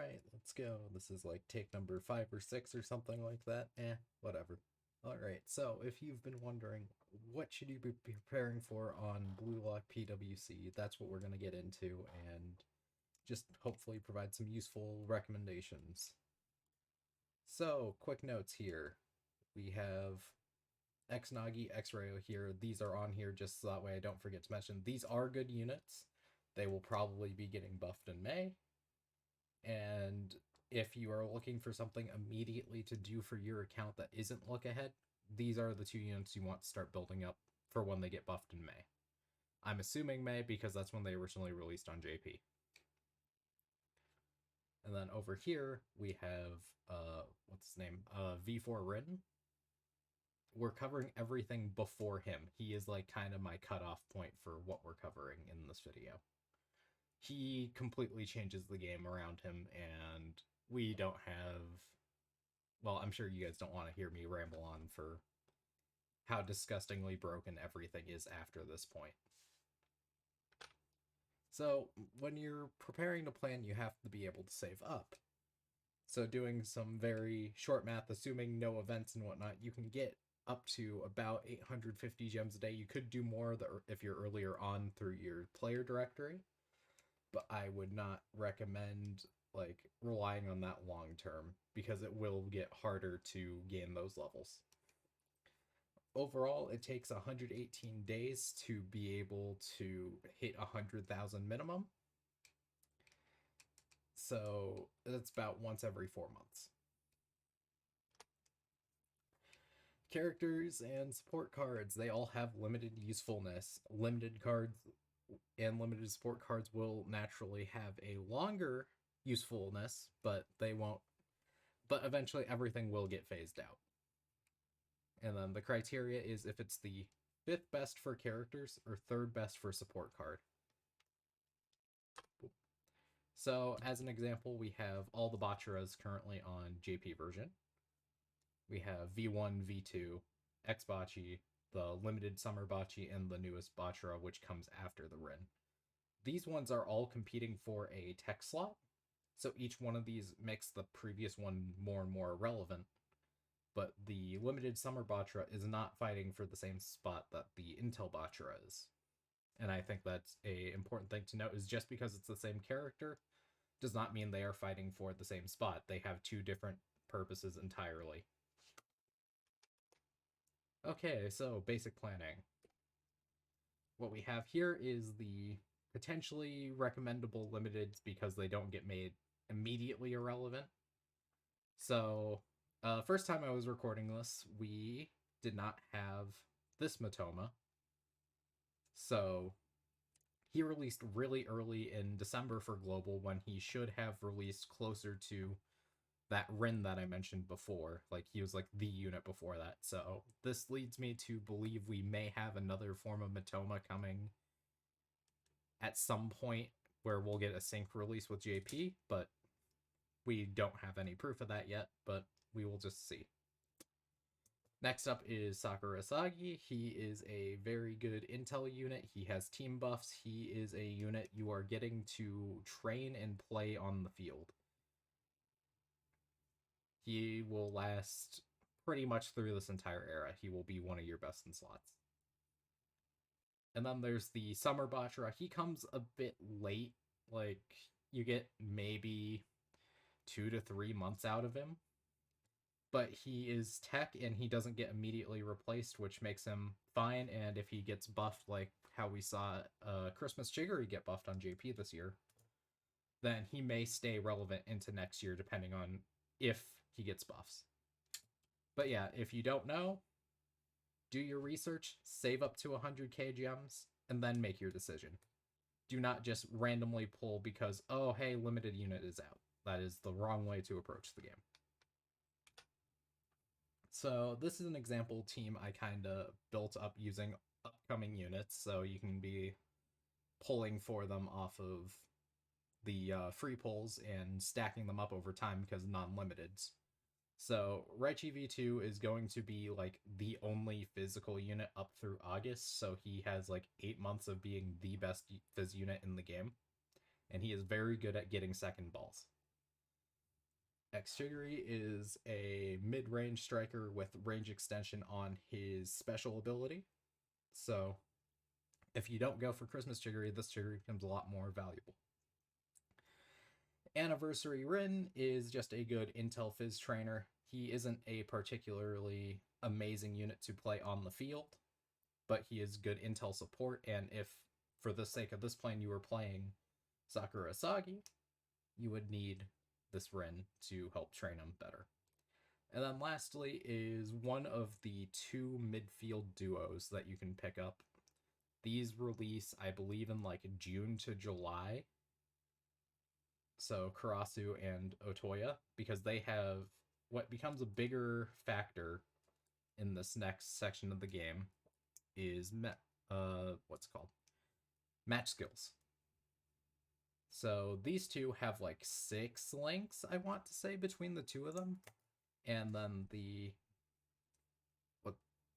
Alright, let's go. This is like take number 5 or 6 or something like that. Whatever. Alright, so if you've been wondering what should you be preparing for on Blue Lock PWC, that's what we're going to get into and just hopefully provide some useful recommendations. So, quick notes here. We have X-Nagi, X-Rayo here. These are on here just so that way I don't forget to mention. These are good units. They will probably be getting buffed in May. And if you are looking for something immediately to do for your account that isn't look ahead, these are the 2 units you want to start building up for when they get buffed in May. I'm assuming May because that's when they originally released on JP. And then over here we have what's his name? V4 Rin. We're covering everything before him. He is like kind of my cutoff point for what we're covering in this video. He completely changes the game around him, and we don't have... Well, I'm sure you guys don't want to hear me ramble on for how disgustingly broken everything is after this point. So, when you're preparing to plan, you have to be able to save up. So doing some very short math, assuming no events and whatnot, you can get up to about 850 gems a day. You could do more if you're earlier on through your player directory, but I would not recommend like relying on that long term because it will get harder to gain those levels. Overall, it takes 118 days to be able to hit 100,000 minimum. So that's about once every 4 months. Characters and support cards, they all have limited usefulness. Limited cards and limited support cards will naturally have a longer usefulness, but they won't. But eventually everything will get phased out. And then the criteria is if it's the 5th best for characters or 3rd best for support card. So as an example, we have all the Bachiras currently on JP version. We have V1, V2, X Bachi, the limited summer Bachi, and the newest Bachira, which comes after the Rin. These ones are all competing for a tech slot, so each one of these makes the previous one more and more relevant. But the limited summer Bachira is not fighting for the same spot that the Intel Bachira is. And I think that's a important thing to note, is just because it's the same character does not mean they are fighting for the same spot. They have 2 different purposes entirely. Okay, so basic planning. What we have here is the potentially recommendable limiteds because they don't get made immediately irrelevant. So, first time I was recording this, we did not have this Matoma. So, he released really early in December for Global when he should have released closer to that Rin that I mentioned before. Like, he was like the unit before that. So this leads me to believe we may have another form of Matoma coming at some point where we'll get a sync release with JP, but we don't have any proof of that yet, but we will just see. Next up is Sakura Asagi. He is a very good intel unit. He has team buffs. He is a unit you are getting to train and play on the field. He will last pretty much through this entire era. He will be one of your best in slots. And then there's the Summer Bachira. He comes a bit late. Like, you get maybe 2 to 3 months out of him. But he is tech, and he doesn't get immediately replaced, which makes him fine. And if he gets buffed, like how we saw Christmas Jiggery get buffed on JP this year, then he may stay relevant into next year, depending on if he gets buffs. But yeah, if you don't know, do your research, save up to 100k gems, and then make your decision. Do not just randomly pull because, oh, hey, limited unit is out. That is the wrong way to approach the game. So this is an example team I kind of built up using upcoming units, so you can be pulling for them off of the free pulls and stacking them up over time because non-limiteds. So Raichi V2 is going to be like the only physical unit up through August, so he has like 8 months of being the best phys unit in the game, and he is very good at getting second balls. X-Shigiri is a mid-range striker with range extension on his special ability. So if you don't go for Christmas Jiggery, this Jiggery becomes a lot more valuable. Anniversary Rin is just a good Intel Fizz trainer. He isn't a particularly amazing unit to play on the field, but he is good Intel support, and if, for the sake of this plan, you were playing Sakura Asagi, you would need this Rin to help train him better. And then lastly is one of the two midfield duos that you can pick up. These release, I believe, in like June to July. So Karasu and Otoya, because they have what becomes a bigger factor in this next section of the game is what's it called? Match skills. So these two have like 6 links, I want to say, between the two of them. And then the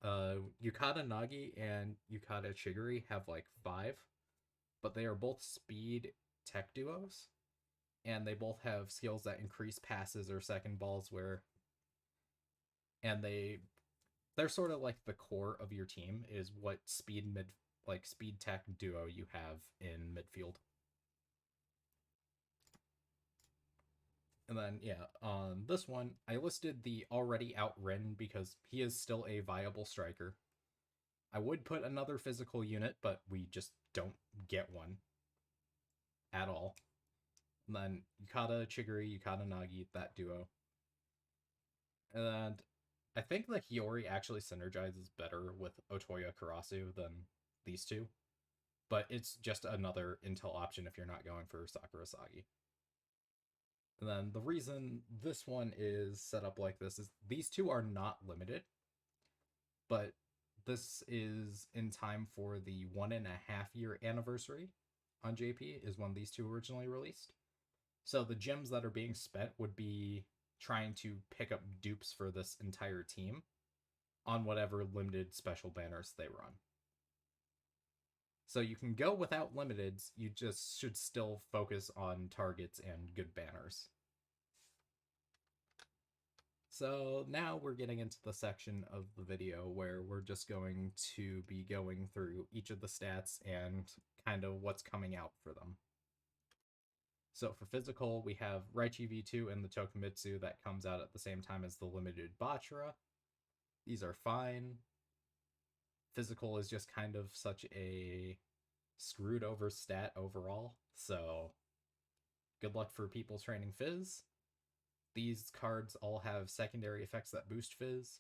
Yukata Nagi and Yukata Chigiri have like 5, but they are both speed tech duos, and they both have skills that increase passes or second balls and they're sort of like the core of your team is what speed tech duo you have in midfield. And then, yeah, on this one, I listed the already out Rin because he is still a viable striker. I would put another physical unit, but we just don't get one at all. And then Yukata Chigiri, Yukata Nagi, that duo. And I think that Hiyori actually synergizes better with Otoya Karasu than these two. But it's just another Intel option if you're not going for Sakura Sagi. And then the reason this one is set up like this is these two are not limited, but this is in time for the 1.5 year anniversary on JP is when these two originally released. So the gems that are being spent would be trying to pick up dupes for this entire team on whatever limited special banners they run. So you can go without limiteds, you just should still focus on targets and good banners. So now we're getting into the section of the video where we're just going to be going through each of the stats and kind of what's coming out for them. So for physical, we have Raichi V2 and the Tokumitsu that comes out at the same time as the limited Bachara. These are fine. Physical is just kind of such a screwed over stat overall, so good luck for people training Fizz. These cards all have secondary effects that boost Fizz.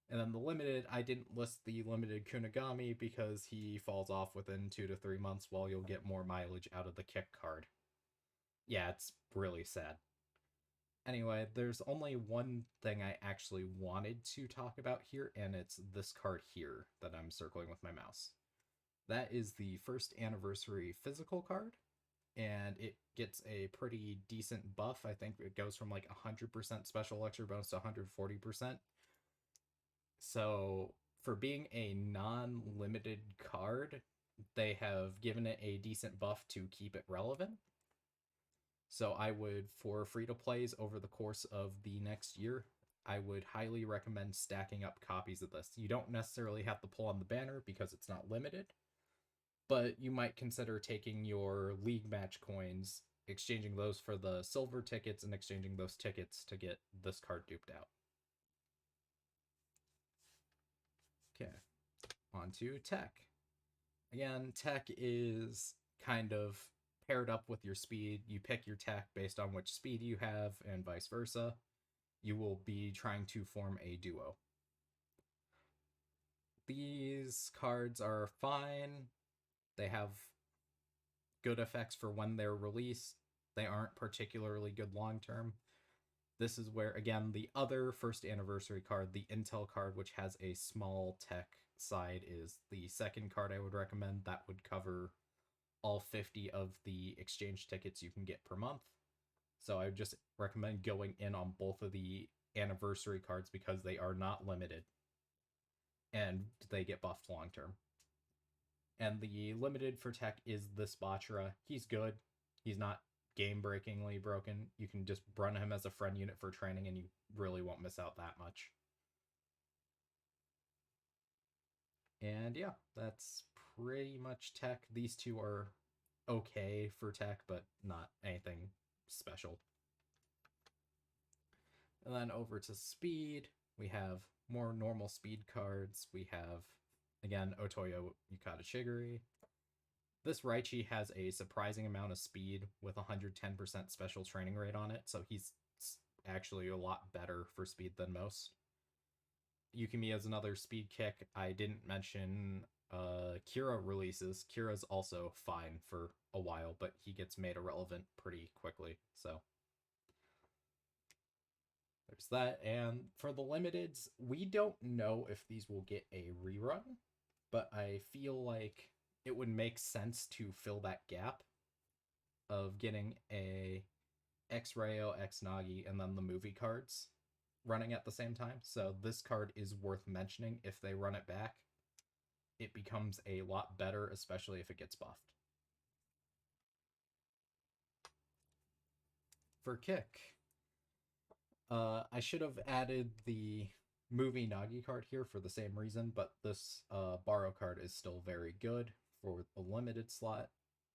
And then the limited, I didn't list the limited Kunigami because he falls off within 2 to 3 months while you'll get more mileage out of the kick card. Yeah, it's really sad. Anyway, there's only one thing I actually wanted to talk about here, and it's this card here that I'm circling with my mouse. That is the first anniversary physical card, and it gets a pretty decent buff. I think it goes from like 100% special lecture bonus to 140%. So for being a non-limited card, they have given it a decent buff to keep it relevant. So I would, for free-to-plays over the course of the next year, I would highly recommend stacking up copies of this. You don't necessarily have to pull on the banner because it's not limited, but you might consider taking your league match coins, exchanging those for the silver tickets, and exchanging those tickets to get this card duped out. Okay, on to tech. Again, tech is kind of paired up with your speed. You pick your tech based on which speed you have and vice versa. You will be trying to form a duo. These cards are fine. They have good effects for when they're released. They aren't particularly good long-term. This is where, again, the other first anniversary card, the Intel card, which has a small tech side, is the second card I would recommend. That would cover all 50 of the exchange tickets you can get per month. So I would just recommend going in on both of the anniversary cards because they are not limited and they get buffed long term. And the limited for tech is this Bachara. He's good. He's not game-breakingly broken, you can just run him as a friend unit for training and you really won't miss out that much. And yeah, that's pretty much tech. These two are okay for tech, but not anything special. And then over to speed, we have more normal speed cards. We have, again, Otoya Yukata Shigiri. This Raichi has a surprising amount of speed with 110% special training rate on it, so he's actually a lot better for speed than most. Yukimi is another speed kick. I didn't mention Kira releases. Kira's also fine for a while, but he gets made irrelevant pretty quickly, so there's that. And for the limiteds, we don't know if these will get a rerun, but I feel like it would make sense to fill that gap of getting a X-Rayo, X-Nagi, and then the movie cards running at the same time. So this card is worth mentioning. If they run it back, it becomes a lot better, especially if it gets buffed. For kick, I should have added the movie Nagi card here for the same reason, but this borrow card is still very good for the limited slot.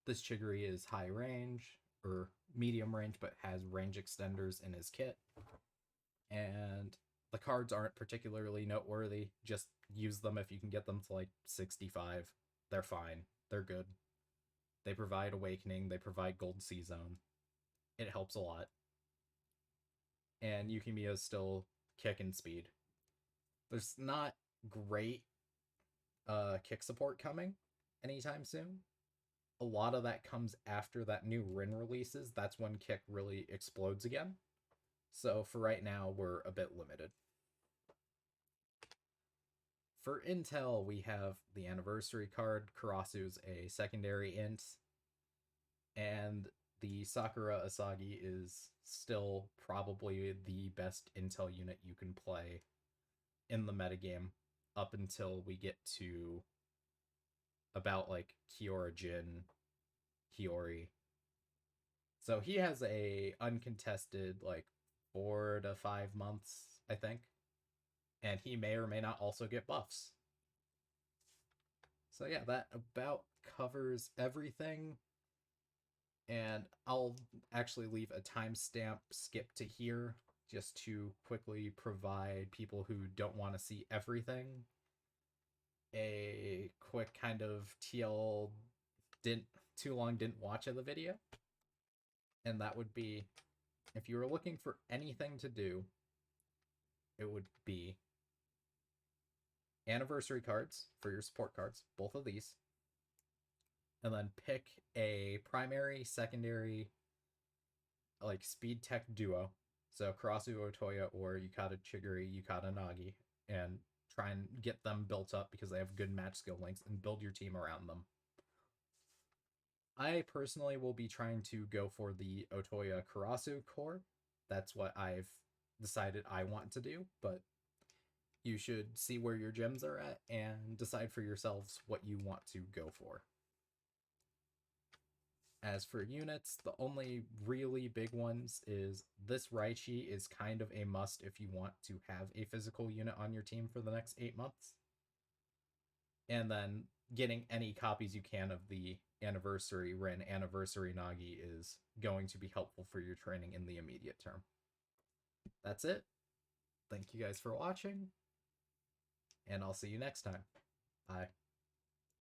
This Chigiri is high range, or medium range, but has range extenders in his kit. And the cards aren't particularly noteworthy. Just use them if you can get them to like 65. They're fine. They're good. They provide Awakening. They provide Gold Sea Zone. It helps a lot. And Yukimiya is still kick and speed. There's not great kick support coming anytime soon. A lot of that comes after that new Rin releases. That's when kick really explodes again. So for right now, we're a bit limited. For Intel, we have the anniversary card. Karasu's a secondary int. And the Sakura Asagi is still probably the best Intel unit you can play in the metagame up until we get to about like Kiora Jin, Hiyori. So he has a uncontested like 4 to 5 months, I think. And he may or may not also get buffs. So yeah, that about covers everything. And I'll actually leave a timestamp skip to here just to quickly provide people who don't want to see everything a quick kind of TL didn't watch of the video. And that would be, if you were looking for anything to do, it would be anniversary cards for your support cards, both of these, and then pick a primary, secondary, like speed tech duo. So Karasu Otoya or Yukata Chigiri, Yukata Nagi, and try and get them built up because they have good match skill links and build your team around them. I personally will be trying to go for the Otoya Karasu core. That's what I've decided I want to do, but you should see where your gems are at and decide for yourselves what you want to go for. As for units, the only really big ones is this Raichi is kind of a must if you want to have a physical unit on your team for the next 8 months. And then getting any copies you can of the Anniversary Rin, Anniversary Nagi is going to be helpful for your training in the immediate term. That's it. Thank you guys for watching, and I'll see you next time. Bye.